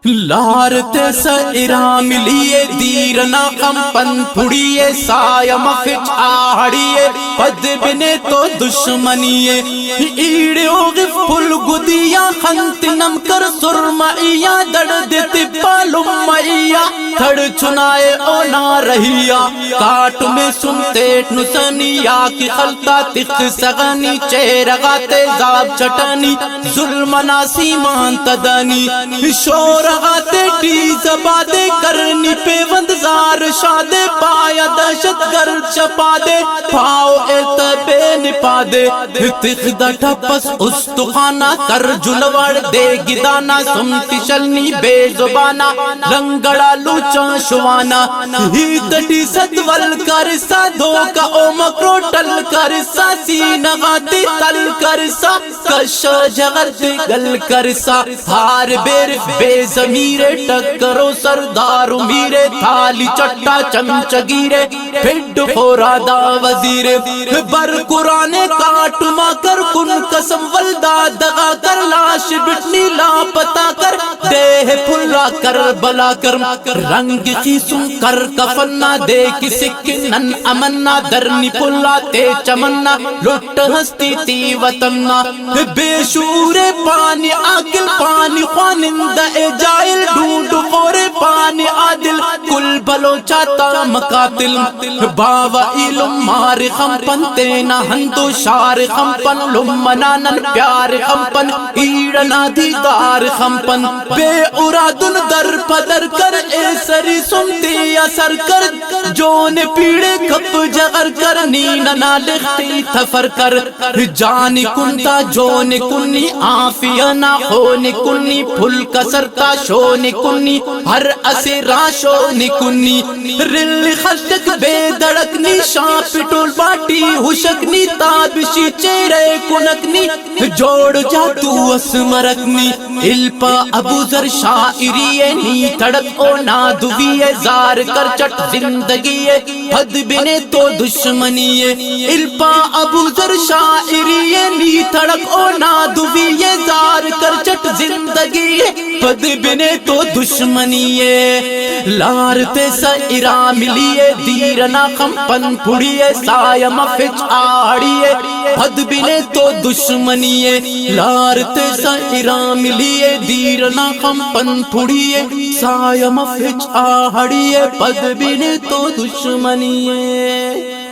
لارتے سائرا ملیے دیرنا کمپن پھڑیے سایہ مخچ آہڑیے پد بنے تو دشمنیے ایڑے اوغف پھل گدیا خنت نم کر سرمائیا دڑ دیتی پالم مائیا تھڑ چنائے او نہ رہیا کاٹ میں سنتیٹ نسنیا کی خلطہ تخ سغنی چہرغاتے زاب چٹانی ظلم ناسی مان تدانی شور غاتے ٹیز بادے کرنی پیوند زار شادے پایا دہشت گرد چپا دے پاؤ ارتبے نپا دے تخ دا ٹھپس استخانہ کر جلوڑ دے گدانا سمتی شلنی بے زبانہ لنگڑا لوچا شوانا ہی تٹی ستول کرسا دھوکا او مکرو ٹل کرسا سین غاتی تل کرسا کش جغر گل کرسا ہار بیر بے زمیرے ٹکرو سردارو میرے تھالی چٹا چمچگیرے پھڈ خورادا وزیرے بر قرآن کاٹ ما کر کن قسم ولدہ دغا کر لاش بٹنی لاپتا کر دے پھلا کر بلا کر رنگ خیسوں کر کفنہ دے کسی کنن امنہ درنی پھلا تے چمنہ لٹ ہستی تی وطنہ بے شعور پانی آکل پانی خوانندہ جائل ڈھونڈ خور پانی عادل کل بلو چاہتا مقاتل باوا علم مار خمپن تینا ہندو شار خمپن لمنانن پیار خمپن ایڑنا دیدار خمپن بے ارادن در پدر کر اے سری سنتی اثر کر جون پیڑے کپ جغر کر نیننا لختی تفر کر جانی کنتا جون کنی آفینا خون کنی پھل کسرتا شون کنی ہر اسے راشون کنی رل خشک بے دڑکنی شاپ ٹول باٹی ہوشکنی تابشی چیرے کنکنی جوڑ جا تو اسمرکنی الپا ابو ذر شاعری نی تڑک او نادوی زار کر چٹ زندگی حد بنے تو دشمنی الپا ابو ذر شاعری نی تڑک او نادوی زار کر چٹ زندگی حد بنے تو دشمنی لارتے سائرا ملیے دیرنا کمپن پھڑیے سایہ مخچ آہڑیے حد بنے تو دشمنی لارتے سائرا ملیے دیرنا کمپن پھڑیے سایہ مخچ آہڑیے پد بنے تو دشمنی